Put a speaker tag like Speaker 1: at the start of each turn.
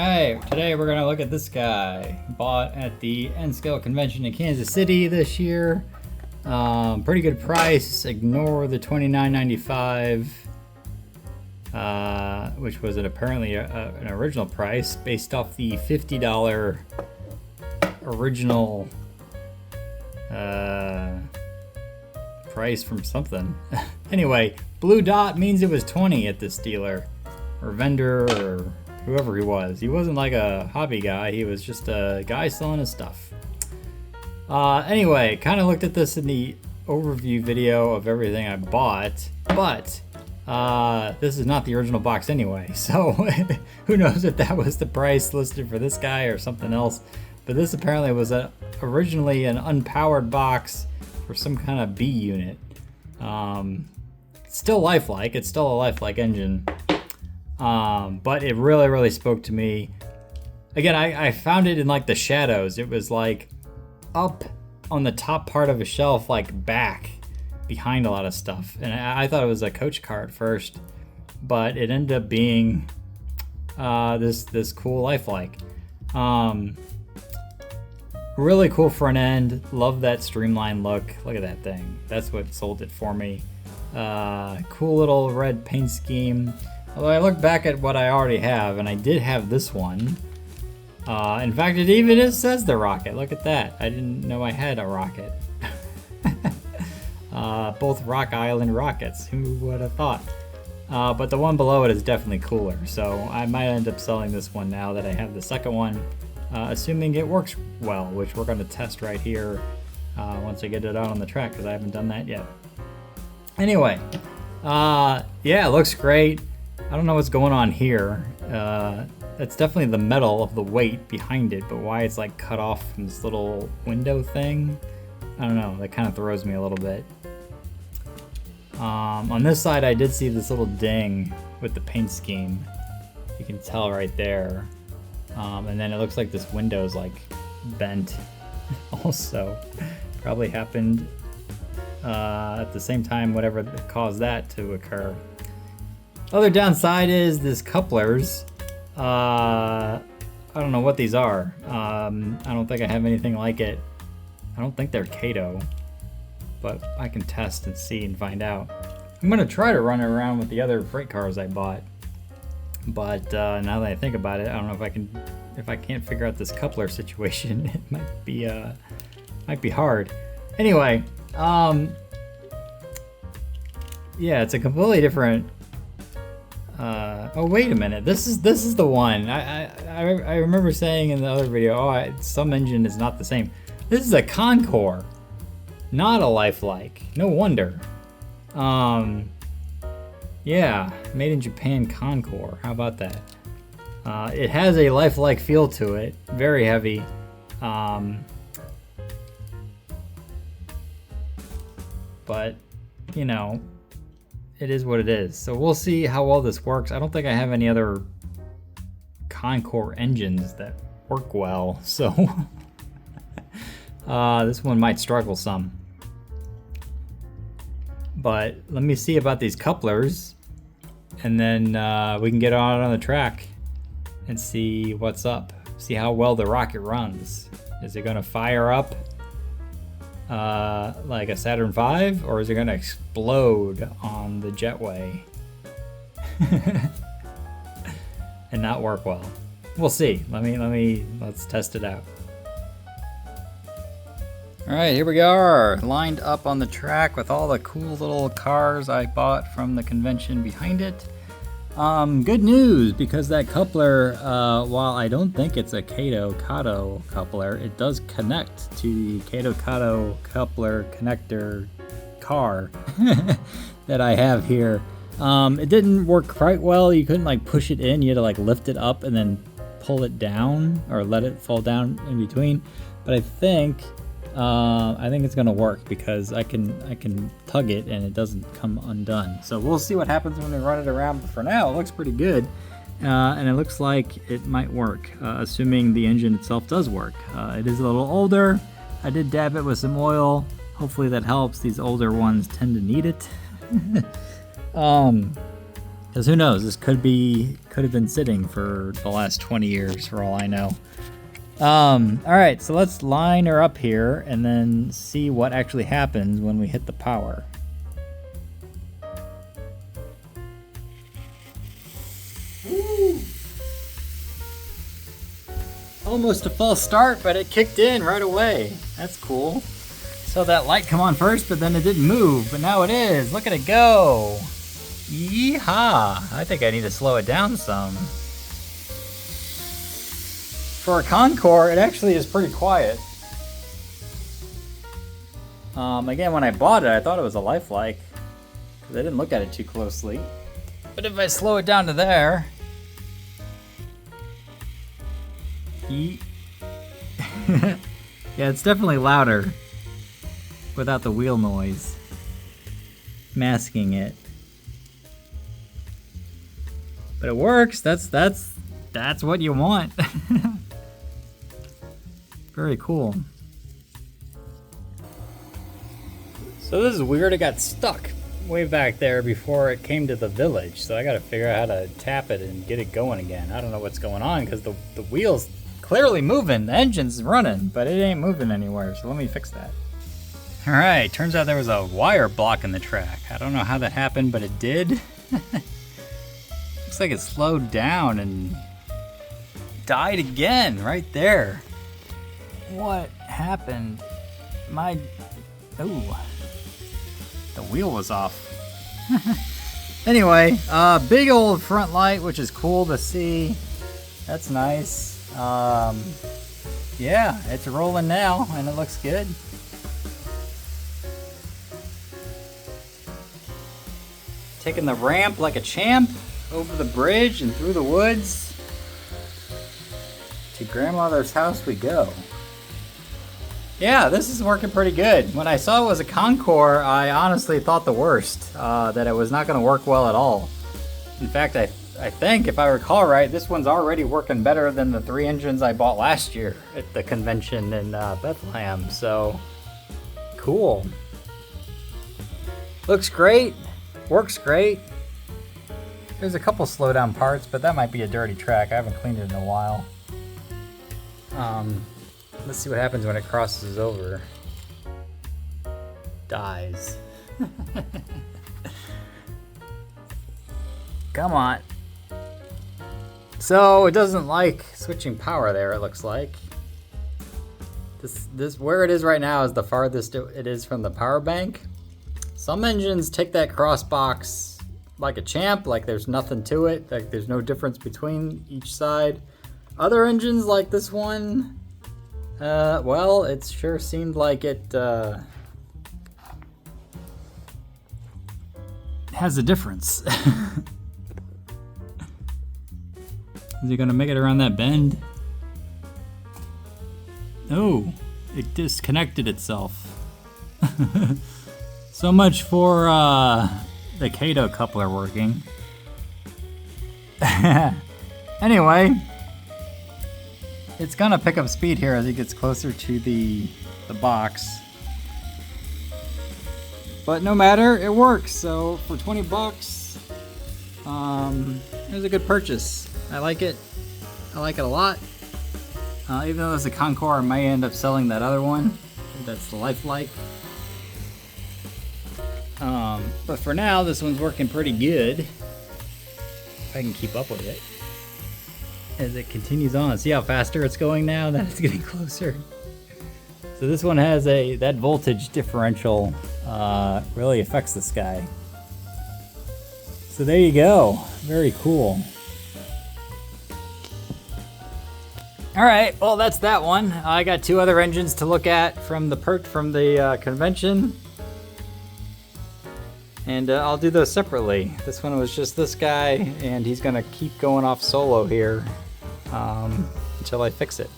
Speaker 1: Alright, today we're gonna look at this guy. Bought at the N-Scale convention in Kansas City this year. Pretty good price. Ignore the $29.95, which was apparently an original price based off the $50 original price from something. Anyway, blue dot means it was 20 at this dealer or vendor or whoever he was. He wasn't like a hobby guy, he was just a guy selling his stuff. Anyway, kind of looked at this in the overview video of everything I bought, but this is not the original box anyway, so who knows if that was the price listed for this guy or something else. But this apparently was originally an unpowered box for some kind of B unit. It's still lifelike, it's still a lifelike engine. But it really spoke to me. Again, I found it in like the shadows. It was like up on the top part of a shelf, like back behind a lot of stuff. And I thought it was a coach car at first, but it ended up being this cool lifelike. Really cool front end. Love that streamlined look. Look at that thing. That's what sold it for me. Cool little red paint scheme. Although I look back at what I already have, and I did have this one. In fact, it even says the Rocket. Look at that. I didn't know I had a Rocket. Both Rock Island Rockets. Who would have thought? But the one below it is definitely cooler. So I might end up selling this one now that I have the second one. Assuming it works well, which we're going to test right here once I get it out on the track, because I haven't done that yet. Anyway, yeah, it looks great. I don't know what's going on here. It's definitely the metal of the weight behind it, but why it's like cut off from this little window thing, I don't know. That kind of throws me a little bit. On this side, I did see this little ding with the paint scheme. You can tell right there. And then it looks like this window's like bent also. Probably happened at the same time, whatever caused that to occur. Other downside is this couplers. I don't know what these are. I don't think I have anything like it. I don't think they're Kato, but I can test and see and find out. I'm gonna try to run it around with the other freight cars I bought, but now that I think about it, I don't know if I can. If I can't figure out this coupler situation, it might be hard. Anyway, yeah, it's a completely different. Oh wait a minute, this is the one. I remember saying in the other video, some engine is not the same. This is a Con Cor, not a lifelike. No wonder. Yeah, made in Japan Con Cor. How about that? It has a lifelike feel to it, very heavy. But you know, it is what it is. So we'll see how well this works. I don't think I have any other Con Cor engines that work well, so this one might struggle some. But let me see about these couplers, and then we can get on the track and see what's up. See how well the Rocket runs. Is it gonna fire up like a Saturn V, or is it gonna explode on the jetway and not work well? We'll see. Let's test it out. All right, here we are, lined up on the track with all the cool little cars I bought from the convention behind it. Good news, because that coupler, while I don't think it's a Kato coupler, it does connect to the Kato coupler connector car that I have here. It didn't work quite well. You couldn't like push it in. You had to like lift it up and then pull it down or let it fall down in between. But I think it's gonna work because I can tug it and it doesn't come undone. So we'll see what happens when we run it around, but for now it looks pretty good. And it looks like it might work, assuming the engine itself does work. It is a little older. I did dab it with some oil. Hopefully that helps. These older ones tend to need it. Because Because who knows, this could have been sitting for the last 20 years for all I know. All right, so let's line her up here and then see what actually happens when we hit the power. Woo. Almost a false start, but it kicked in right away. That's cool. So that light come on first, but then it didn't move, but now it is. Look at it go. Yeehaw! I think I need to slow it down some. For a Con Cor, it actually is pretty quiet. Again, when I bought it, I thought it was a lifelike, because I didn't look at it too closely. But if I slow it down to there... yeah, it's definitely louder without the wheel noise masking it. But it works. That's what you want. Very cool. So this is weird. It got stuck way back there before it came to the village. So I got to figure out how to tap it and get it going again. I don't know what's going on because the wheel's clearly moving. The engine's running, but it ain't moving anywhere. So let me fix that. All right. Turns out there was a wire blocking the track. I don't know how that happened, but it did. Looks like it slowed down and died again right there. What happened? Oh, the wheel was off. Anyway, big old front light, which is cool to see. That's nice. Yeah, it's rolling now and it looks good. Taking the ramp like a champ. Over the bridge and through the woods. To grandmother's house we go. Yeah, this is working pretty good. When I saw it was a Con Cor, I honestly thought the worst. That it was not going to work well at all. In fact, I think, if I recall right, this one's already working better than the 3 engines I bought last year at the convention in Bethlehem. So, cool. Looks great. Works great. There's a couple slowdown parts, but that might be a dirty track. I haven't cleaned it in a while. Let's see what happens when it crosses over. Dies. Come on. So it doesn't like switching power there, it looks like. This where it is right now is the farthest it is from the power bank. Some engines take that cross box like a champ, like there's nothing to it, like there's no difference between each side. Other engines like this one, well, it sure seemed like it has a difference. Is it gonna make it around that bend? Oh, it disconnected itself. So much for the Kato coupler working. Anyway, it's gonna pick up speed here as it gets closer to the box. But no matter, it works. So for 20 bucks, it was a good purchase. I like it. I like it a lot. Even though it's a Con Cor, I might end up selling that other one. That's the lifelike. But for now, this one's working pretty good. If I can keep up with it. As it continues on. See how faster it's going now? That's getting closer. So this one has that voltage differential really affects this guy. So there you go. Very cool. All right, well that's that one. I got 2 other engines to look at from the convention. And I'll do those separately. This one was just this guy, and he's gonna keep going off solo here until I fix it.